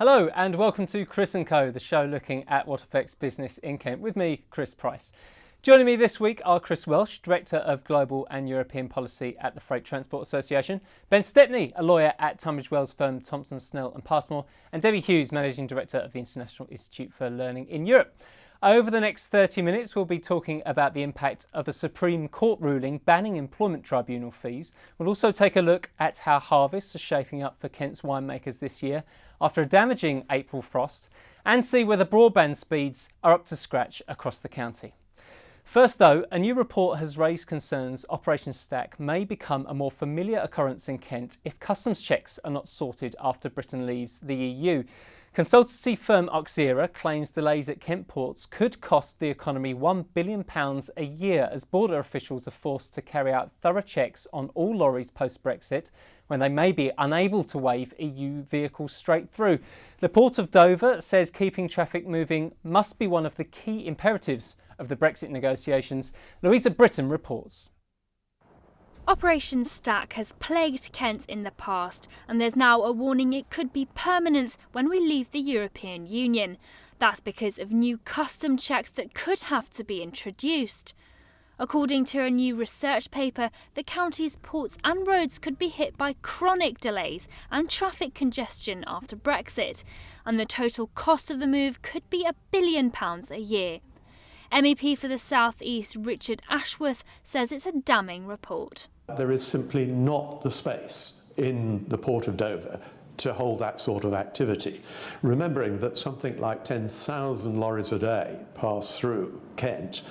Hello and welcome to Chris & Co, the show looking at what affects business in Kent with me, Chris Price. Joining me this week are Chris Welsh, Director of Global and European Policy at the Freight Transport Association, Ben Stepney, a lawyer at Tunbridge Wells firm Thomson, Snell and Passmore, and Debbie Hughes, Managing Director of the International Institute for Learning in Europe. Over the next 30 minutes, we'll be talking about the impact of a Supreme Court ruling banning employment tribunal fees. We'll also take a look at how harvests are shaping up for Kent's winemakers this year after a damaging April frost, and see whether broadband speeds are up to scratch across the county. First though, a new report has raised concerns Operation Stack may become a more familiar occurrence in Kent if customs checks are not sorted after Britain leaves the EU. Consultancy firm Oxera claims delays at Kent ports could cost the economy £1 billion a year as border officials are forced to carry out thorough checks on all lorries post-Brexit when they may be unable to wave EU vehicles straight through. The Port of Dover says keeping traffic moving must be one of the key imperatives of the Brexit negotiations. Louisa Britton reports. Operation Stack has plagued Kent in the past, and there's now a warning it could be permanent when we leave the European Union. That's because of new custom checks that could have to be introduced. According to a new research paper, the county's ports and roads could be hit by chronic delays and traffic congestion after Brexit, and the total cost of the move could be £1 billion a year. MEP for the South East Richard Ashworth says it's a damning report. There is simply not the space in the Port of Dover to hold that sort of activity. Remembering that something like 10,000 lorries a day pass through Kent,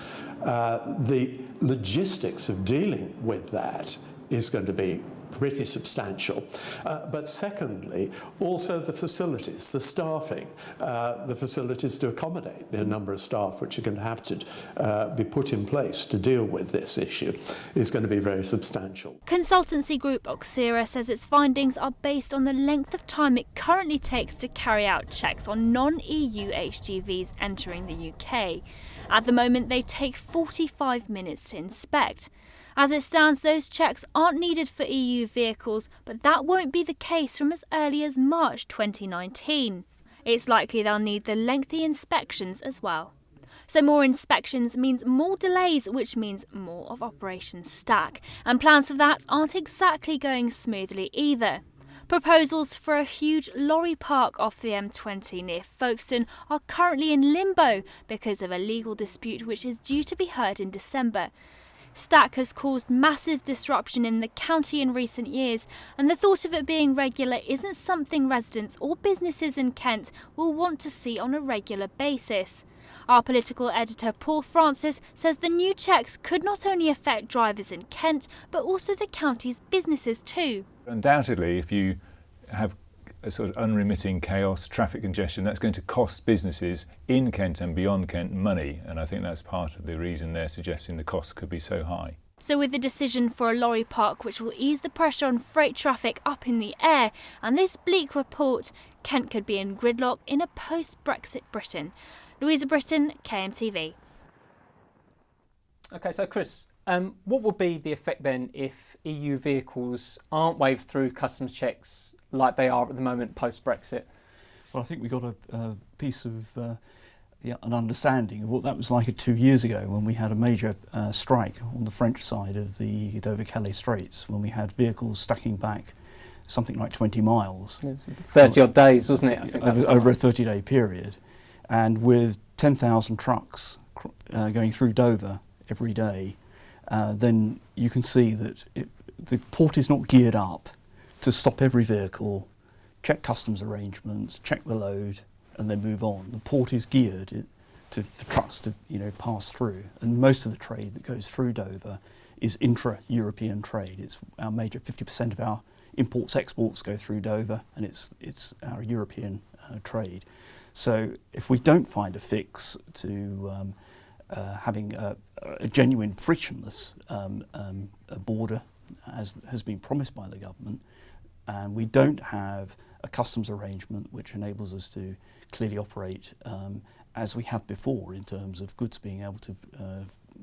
the logistics of dealing with that is going to be pretty substantial. But secondly, also the facilities, the staffing, the facilities to accommodate the number of staff which are going to have to be put in place to deal with this issue is going to be very substantial. Consultancy group Oxera says its findings are based on the length of time it currently takes to carry out checks on non-EU HGVs entering the UK. At the moment, they take 45 minutes to inspect. As it stands, those checks aren't needed for EU vehicles, but that won't be the case from as early as March 2019. It's likely they'll need the lengthy inspections as well. So more inspections means more delays, which means more of Operation Stack. And plans for that aren't exactly going smoothly either. Proposals for a huge lorry park off the M20 near Folkestone are currently in limbo because of a legal dispute which is due to be heard in December. Stack has caused massive disruption in the county in recent years, and the thought of it being regular isn't something residents or businesses in Kent will want to see on a regular basis. Our political editor Paul Francis says the new checks could not only affect drivers in Kent, but also the county's businesses too. Undoubtedly, if you have a sort of unremitting chaos, traffic congestion, that's going to cost businesses in Kent and beyond Kent money, and I think that's part of the reason they're suggesting the costs could be so high. So with the decision for a lorry park which will ease the pressure on freight traffic up in the air, and this bleak report, Kent could be in gridlock in a post-Brexit Britain. Louisa Britton, KMTV. Okay, so Chris, what will be the effect then if EU vehicles aren't waved through customs checks like they are at the moment post-Brexit? Well, I think we got a piece of an understanding of what that was like 2 years ago when we had a major strike on the French side of the Dover-Calais Straits, when we had vehicles stacking back something like 20 miles. 30 odd days, wasn't it? I think over a 30-day period. And with 10,000 trucks going through Dover every day, then you can see that the port is not geared up to stop every vehicle, check customs arrangements, check the load, and then move on. The port is geared for trucks to pass through, and most of the trade that goes through Dover is intra-European trade. It's our major 50% of our imports exports go through Dover, and it's our European trade. So if we don't find a fix to having a genuine frictionless border, as has been promised by the government, and we don't have a customs arrangement which enables us to clearly operate as we have before in terms of goods being able to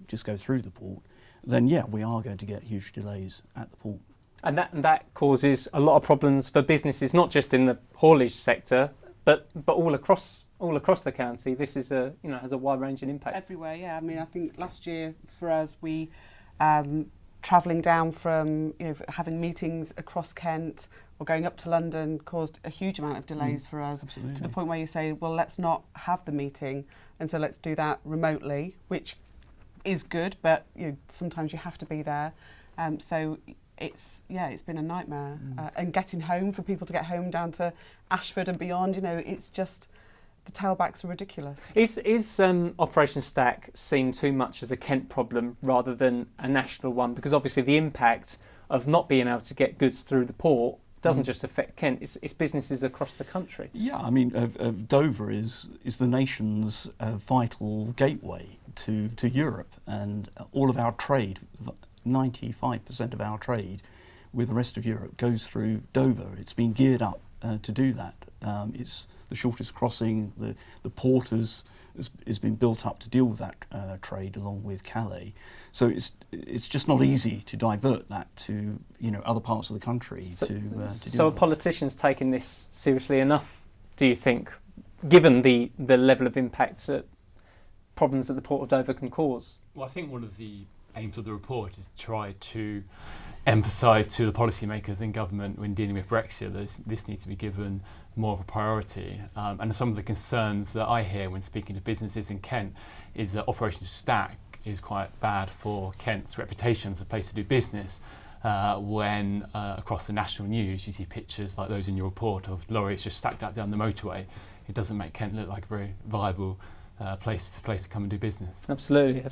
just go through the port, then yeah, we are going to get huge delays at the port. And that causes a lot of problems for businesses, not just in the haulage sector, but all across the county, this is has a wide-ranging impact. Everywhere, yeah. I mean, I think last year for us, we travelling down from having meetings across Kent or going up to London caused a huge amount of delays for us. Absolutely. To the point where you say, well, let's not have the meeting, and so let's do that remotely, which is good, but sometimes you have to be there. So it's been a nightmare, and getting home, for people to get home down to Ashford and beyond, it's just, the tailbacks are ridiculous. Is Operation Stack seen too much as a Kent problem rather than a national one? Because obviously the impact of not being able to get goods through the port doesn't just affect Kent, it's businesses across the country. Yeah, I mean, Dover is the nation's vital gateway to Europe, and all of our trade, 95% of our trade with the rest of Europe goes through Dover. It's been geared up to do that. It's the shortest crossing. The port has been built up to deal with that trade, along with Calais. So it's just not easy to divert that to other parts of the country. So are politicians taking this seriously enough, do you think, given the level of impact that problems that the Port of Dover can cause? Well, I think one of the aims of the report is to try to emphasise to the policymakers in government when dealing with Brexit that this needs to be given more of a priority. And some of the concerns that I hear when speaking to businesses in Kent is that Operation Stack is quite bad for Kent's reputation as a place to do business. When across the national news you see pictures like those in your report of lorries just stacked up down the motorway, it doesn't make Kent look like a very viable place to come and do business. Absolutely.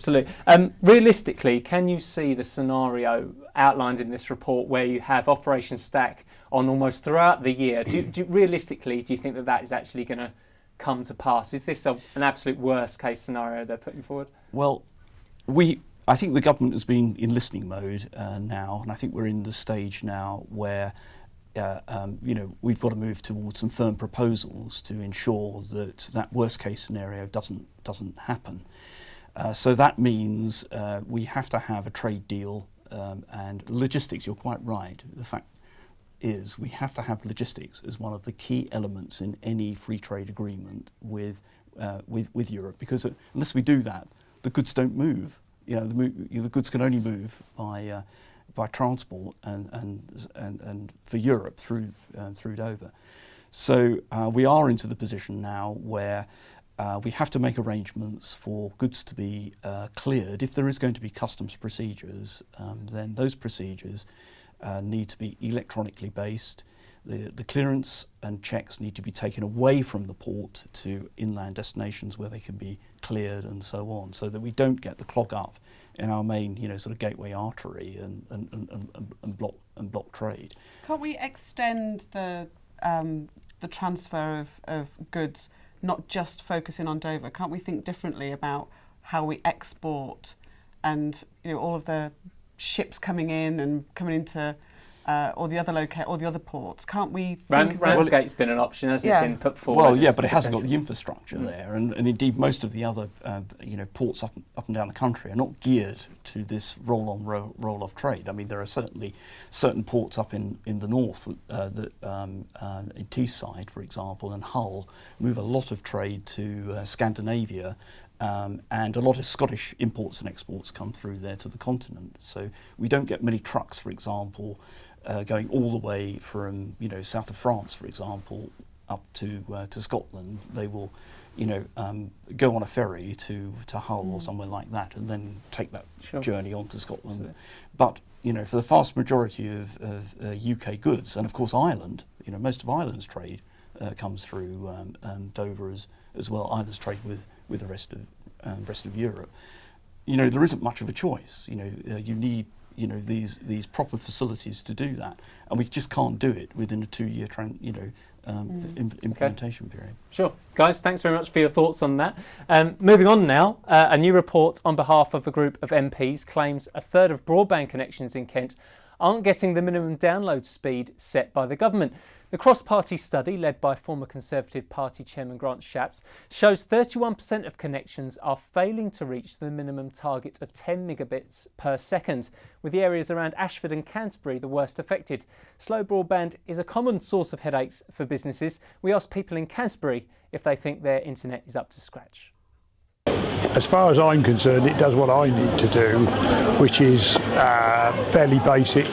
Realistically, can you see the scenario outlined in this report where you have Operation Stack on almost throughout the year? Realistically, do you think that is actually going to come to pass? Is this an absolute worst case scenario they're putting forward? Well, I think the government has been in listening mode now, and I think we're in the stage now where we've got to move towards some firm proposals to ensure that worst case scenario doesn't happen. So that means we have to have a trade deal, and logistics. You're quite right. The fact is we have to have logistics as one of the key elements in any free trade agreement with Europe, because unless we do that, the goods don't move. The goods can only move by transport and for Europe through Dover. So we are into the position now where we have to make arrangements for goods to be cleared. If there is going to be customs procedures, then those procedures need to be electronically based. The clearance and checks need to be taken away from the port to inland destinations where they can be cleared and so on, so that we don't get the clog up in our main, sort of gateway artery and block trade. Can't we extend the transfer of goods, not just focusing on Dover? Can't we think differently about how we export and all of the ships coming in and coming into or the other ports? Can't we? Ramsgate's been an option, hasn't it? Been put forward. Well, yeah, but it hasn't got the infrastructure there, and indeed most of the other ports up and down the country are not geared to this roll-on roll-off trade. I mean, there are certainly certain ports up in the north that in Teesside, for example, and Hull move a lot of trade to Scandinavia. And a lot of Scottish imports and exports come through there to the continent. So we don't get many trucks, for example, going all the way from south of France, for example, up to Scotland. They will, go on a ferry to Hull or somewhere like that, and then take that journey on to Scotland. But for the vast majority of UK goods, and of course Ireland, most of Ireland's trade comes through Dover as well. Ireland's trade with the rest of Europe. There isn't much of a choice. You need these proper facilities to do that, and we just can't do it within a 2-year implementation period. Sure. Guys, thanks very much for your thoughts on that. Moving on now, a new report on behalf of a group of MPs claims a third of broadband connections in Kent aren't getting the minimum download speed set by the government. The The cross-party study, led by former Conservative Party Chairman Grant Shapps, shows 31% of connections are failing to reach the minimum target of 10 megabits per second, with the areas around Ashford and Canterbury the worst affected. Slow broadband is a common source of headaches for businesses. We asked people in Canterbury if they think their internet is up to scratch. As far as I'm concerned, it does what I need to do, which is fairly basic,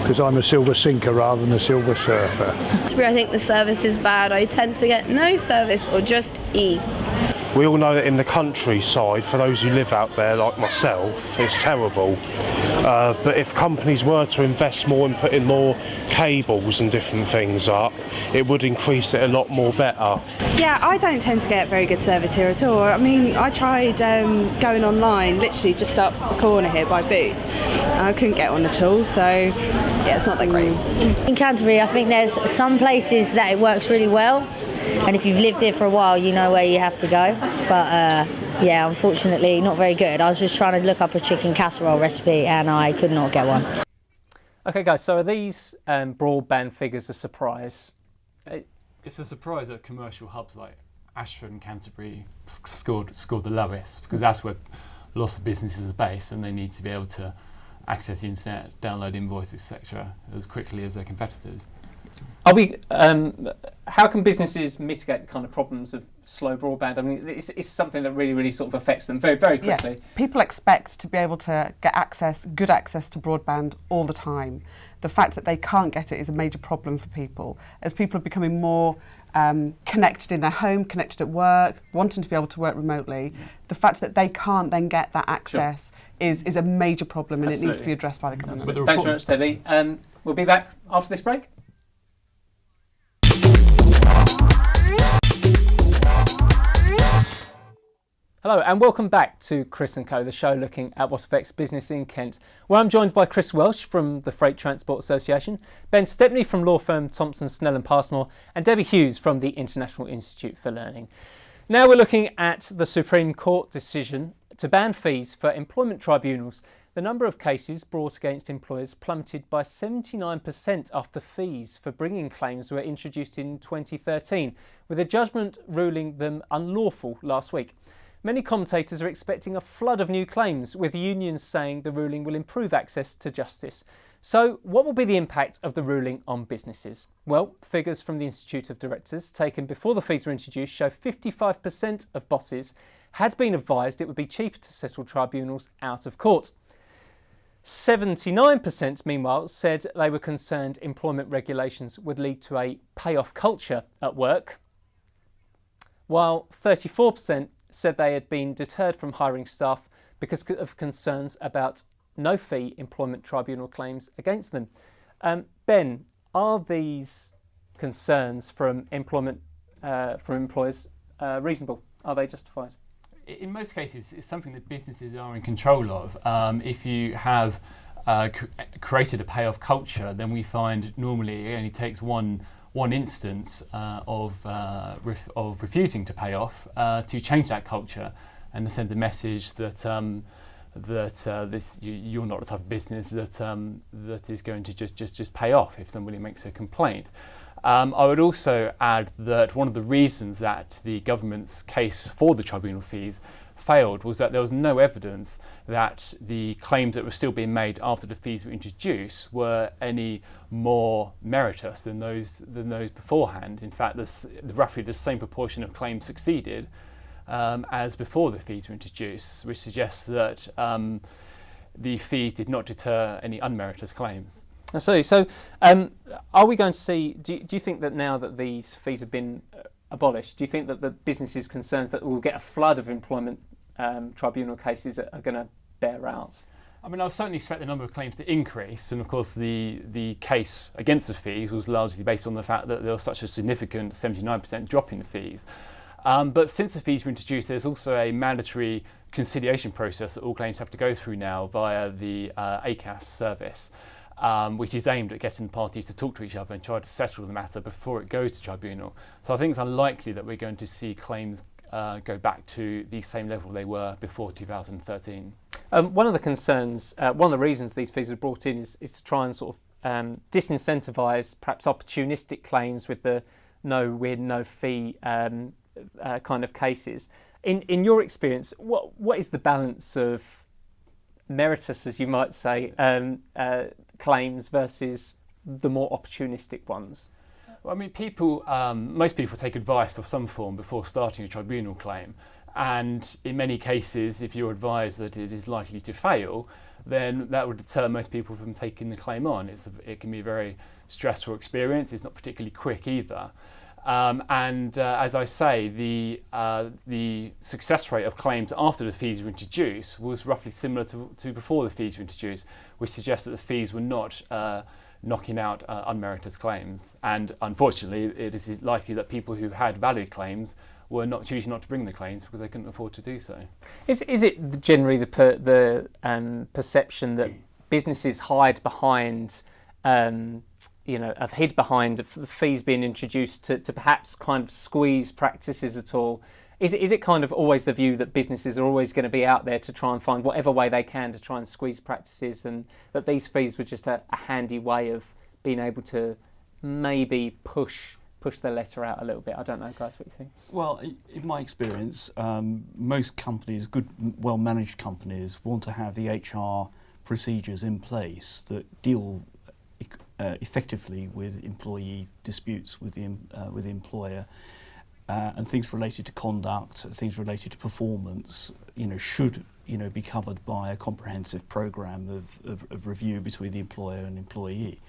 because I'm a silver sinker rather than a silver surfer. I think the service is bad. I tend to get no service or just E. We all know that in the countryside, for those who live out there like myself, it's terrible. But if companies were to invest more and put in more cables and different things up, it would increase it a lot more better. Yeah, I don't tend to get very good service here at all. I mean, I tried going online, literally just up the corner here by Boots. I couldn't get one at all, so yeah, it's not that great. In Canterbury, I think there's some places that it works really well, and if you've lived here for a while, you know where you have to go. But yeah, unfortunately, not very good. I was just trying to look up a chicken casserole recipe and I could not get one. Okay, guys, so are these broadband figures a surprise? It's a surprise that commercial hubs like Ashford and Canterbury scored the lowest, because that's where lots of businesses are based, and they need to be able to access the internet, download invoices, etc., as quickly as their competitors. How can businesses mitigate the kind of problems of slow broadband? I mean, it's something that really sort of affects them very, very quickly. Yeah. People expect to be able to get good access to broadband all the time. The fact that they can't get it is a major problem for people. As people are becoming more connected in their home, connected at work, wanting to be able to work remotely, the fact that they can't then get that access is a major problem, and Absolutely. It needs to be addressed by the government. Thanks very much, Debbie. We'll be back after this break. Hello and welcome back to Chris & Co, the show looking at what affects business in Kent, where I'm joined by Chris Welsh from the Freight Transport Association, Ben Stepney from law firm Thomson, Snell and Passmore, and Debbie Hughes from the International Institute for Learning. Now we're looking at the Supreme Court decision to ban fees for employment tribunals. The number of cases brought against employers plummeted by 79% after fees for bringing claims were introduced in 2013, with a judgment ruling them unlawful last week. Many commentators are expecting a flood of new claims, with unions saying the ruling will improve access to justice. So, what will be the impact of the ruling on businesses? Well, figures from the Institute of Directors taken before the fees were introduced show 55% of bosses had been advised it would be cheaper to settle tribunals out of court. 79% meanwhile said they were concerned employment regulations would lead to a payoff culture at work, while 34% said they had been deterred from hiring staff because of concerns about no-fee employment tribunal claims against them. Ben, are these concerns from employers reasonable? Are they justified? In most cases, it's something that businesses are in control of. If you have created a payoff culture, then we find normally it only takes one instance of refusing to pay off to change that culture and to send a message that you're not the type of business that is going to just pay off if somebody makes a complaint. I would also add that one of the reasons that the government's case for the tribunal fees failed was that there was no evidence that the claims that were still being made after the fees were introduced were any more meritorious than those beforehand. In fact, roughly the same proportion of claims succeeded as before the fees were introduced, which suggests that the fees did not deter any unmeritorious claims. Absolutely. So, are we going to see? Do you think that now that these fees have been abolished, do you think that the businesses' concerns that we'll get a flood of employment tribunal cases that are going to bear out? I mean, I certainly expect the number of claims to increase, and of course the case against the fees was largely based on the fact that there was such a significant 79% drop in the fees. But since the fees were introduced, there's also a mandatory conciliation process that all claims have to go through now via the ACAS service, which is aimed at getting the parties to talk to each other and try to settle the matter before it goes to tribunal. So I think it's unlikely that we're going to see claims go back to the same level they were before 2013. One of the concerns, one of the reasons these fees were brought in is to try and sort of disincentivise perhaps opportunistic claims with the no win, no fee kind of cases. In your experience, what is the balance of meritorious, as you might say, claims versus the more opportunistic ones? Well, I mean, most people take advice of some form before starting a tribunal claim, and in many cases, if you're advised that it is likely to fail, then that would deter most people from taking the claim on. It can be a very stressful experience. It's not particularly quick either. As I say, the success rate of claims after the fees were introduced was roughly similar to before the fees were introduced, which suggests that the fees were not knocking out unmerited claims. And unfortunately, it is likely that people who had valid claims were choosing not to bring the claims because they couldn't afford to do so. Is it generally the perception that businesses hide behind, have hid behind the fees being introduced to perhaps kind of squeeze practices at all? Is it kind of always the view that businesses are always going to be out there to try and find whatever way they can to try and squeeze practices, and that these fees were just a handy way of being able to maybe push the letter out a little bit? I don't know, guys, what you think? Well, in my experience, most companies, good, well-managed companies, want to have the HR procedures in place that deal effectively with employee disputes with the employer, and things related to conduct, things related to performance, should be covered by a comprehensive programme of review between the employer and employee.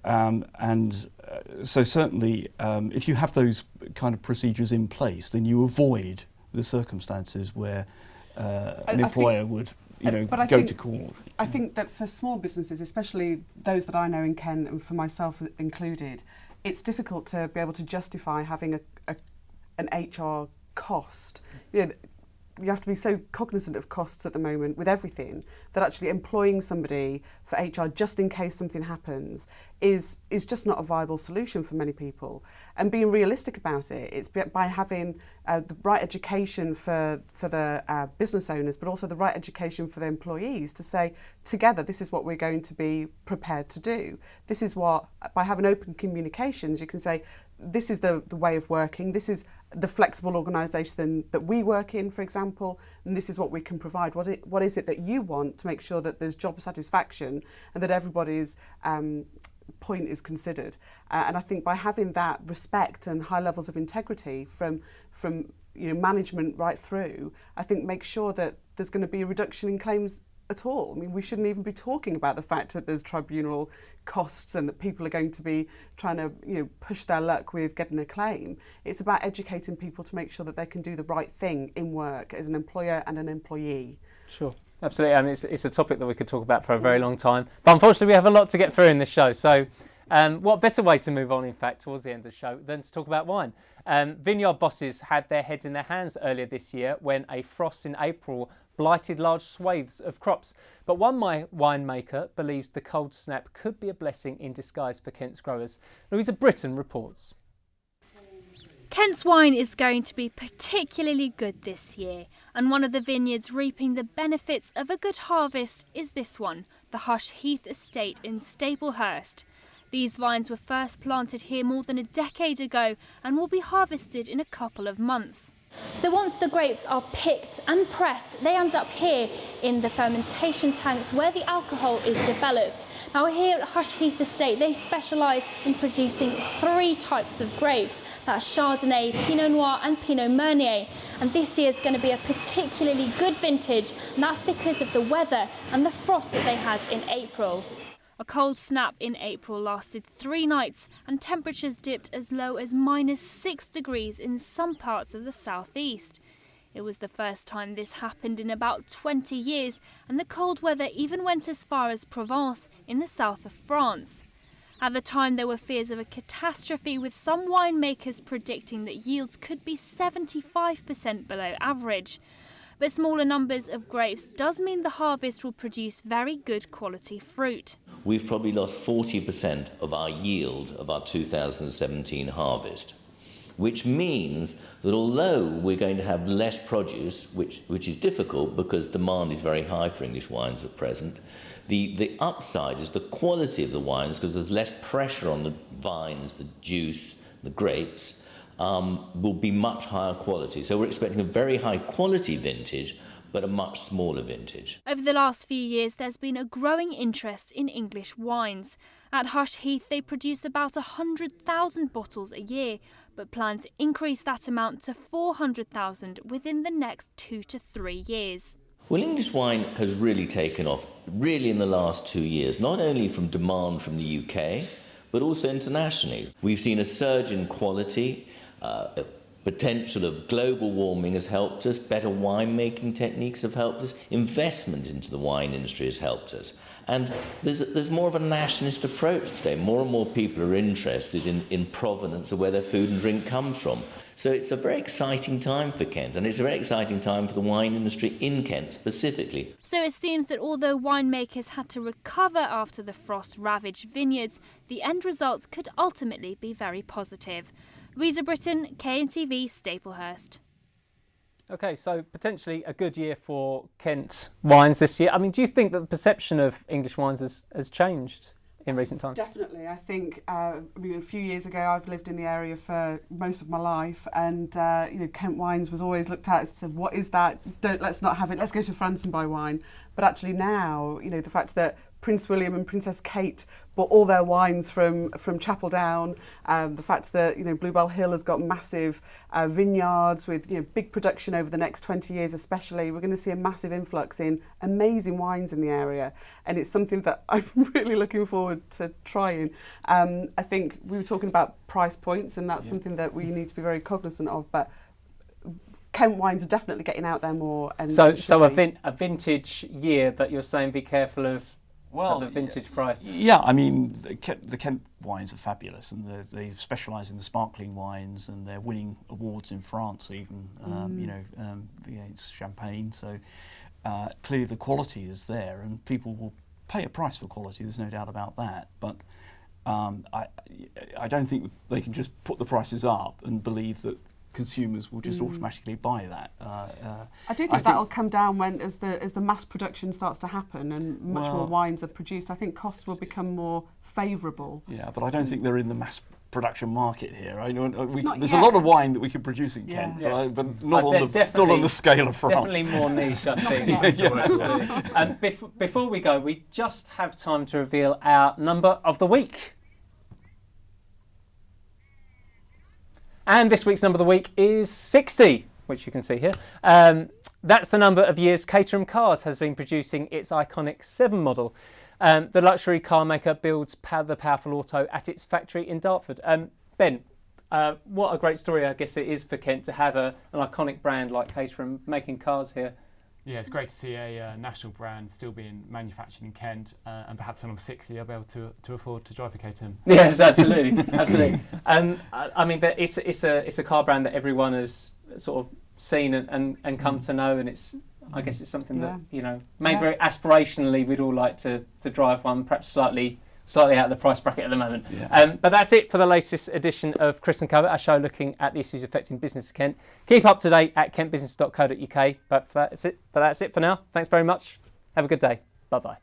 So certainly, if you have those kind of procedures in place, then you avoid the circumstances where an employer would go to court. I think that for small businesses, especially those that I know in Kent, and for myself included, it's difficult to be able to justify having an HR cost. You have to be so cognizant of costs at the moment with everything that actually employing somebody for HR just in case something happens is just not a viable solution for many people. And being realistic about it, it's by having the right education for the business owners, but also the right education for the employees to say, together, this is what we're going to be prepared to do. This is what, by having open communications, you can say, this is the way of working, this is the flexible organisation that we work in, for example, and this is what we can provide. What is it that you want to make sure that there's job satisfaction and that everybody's point is considered? And I think by having that respect and high levels of integrity from management right through, I think make sure that there's going to be a reduction in claims at all. I mean, we shouldn't even be talking about the fact that there's tribunal costs and that people are going to be trying to push their luck with getting a claim. It's about educating people to make sure that they can do the right thing in work as an employer and an employee. Sure, absolutely. I mean, it's a topic that we could talk about for a very long time, but unfortunately we have a lot to get through in this show. So what better way to move on, in fact, towards the end of the show than to talk about wine. Vineyard bosses had their heads in their hands earlier this year when a frost in April blighted large swathes of crops. But one winemaker believes the cold snap could be a blessing in disguise for Kent's growers. Louisa Britton reports. Kent's wine is going to be particularly good this year, and one of the vineyards reaping the benefits of a good harvest is this one, the Hush Heath Estate in Staplehurst. These vines were first planted here more than a decade ago and will be harvested in a couple of months. So once the grapes are picked and pressed, they end up here in the fermentation tanks where the alcohol is developed. Now here at Hush Heath Estate, they specialise in producing 3 types of grapes. That's Chardonnay, Pinot Noir and Pinot Meunier. And this year is going to be a particularly good vintage, and that's because of the weather and the frost that they had in April. A cold snap in April lasted 3 nights and temperatures dipped as low as -6 degrees in some parts of the southeast. It was the first time this happened in about 20 years, and the cold weather even went as far as Provence in the south of France. At the time, there were fears of a catastrophe, with some winemakers predicting that yields could be 75% below average. But smaller numbers of grapes does mean the harvest will produce very good quality fruit. We've probably lost 40% of our yield of our 2017 harvest. which means that although we're going to have less produce, which is difficult because demand is very high for English wines at present, the upside is the quality of the wines, because there's less pressure on the vines, the juice, the grapes, will be much higher quality. So we're expecting a very high quality vintage, but a much smaller vintage. Over the last few years, there's been a growing interest in English wines. At Hush Heath, they produce about 100,000 bottles a year, but plan to increase that amount to 400,000 within the next 2 to 3 years. Well, English wine has really taken off, really in the last 2 years, not only from demand from the UK, but also internationally. We've seen a surge in quality. Potential of global warming has helped us, better winemaking techniques have helped us, investment into the wine industry has helped us. And there's more of a nationalist approach today. More and more people are interested in provenance of where their food and drink comes from. So it's a very exciting time for Kent, and it's a very exciting time for the wine industry in Kent specifically. So it seems that although winemakers had to recover after the frost-ravaged vineyards, the end results could ultimately be very positive. Louisa Britton, KNTV, Staplehurst. Okay, so potentially a good year for Kent wines this year. I mean, do you think that the perception of English wines has changed in recent times? Definitely. I think a few years ago, I've lived in the area for most of my life, and Kent wines was always looked at as, said, what is that? Let's not have it. Let's go to France and buy wine. But actually now, the fact that Prince William and Princess Kate bought all their wines from Chapel Down, the fact that Bluebell Hill has got massive vineyards with big production over the next 20 years especially, we're going to see a massive influx in amazing wines in the area, and it's something that I'm really looking forward to trying. I think we were talking about price points, and that's something that we need to be very cognizant of, but Kent wines are definitely getting out there more. And so a vintage year, but you're saying be careful of the vintage price. Yeah, I mean, the Kent wines are fabulous, and they specialise in the sparkling wines, and they're winning awards in France even, against champagne. So clearly the quality is there, and people will pay a price for quality, there's no doubt about that. But I don't think they can just put the prices up and believe that consumers will just automatically buy that. I do think that'll come down as the mass production starts to happen and much more wines are produced. I think costs will become more favourable. Yeah, but I don't think they're in the mass production market here. I know there's yet. a lot of wine that we could produce in Kent, but not on the scale of France. Definitely more niche, I think. And before we go, we just have time to reveal our number of the week. And this week's number of the week is 60, which you can see here. That's the number of years Caterham Cars has been producing its iconic 7 model. The luxury car maker builds the powerful auto at its factory in Dartford. Ben, what a great story I guess it is for Kent to have an iconic brand like Caterham making cars here. Yeah, it's great to see a national brand still being manufactured in Kent, and perhaps when I'm 60 I'll be able to afford to drive a Caterham. Yes, absolutely, absolutely. I mean, but it's a car brand that everyone has sort of seen and come to know, and I guess it's something that maybe very aspirationally we'd all like to drive one, perhaps slightly out of the price bracket at the moment. Yeah. But that's it for the latest edition of Chris & Co, our show looking at the issues affecting business in Kent. Keep up to date at kentbusiness.co.uk. But that's it for now. Thanks very much. Have a good day. Bye-bye.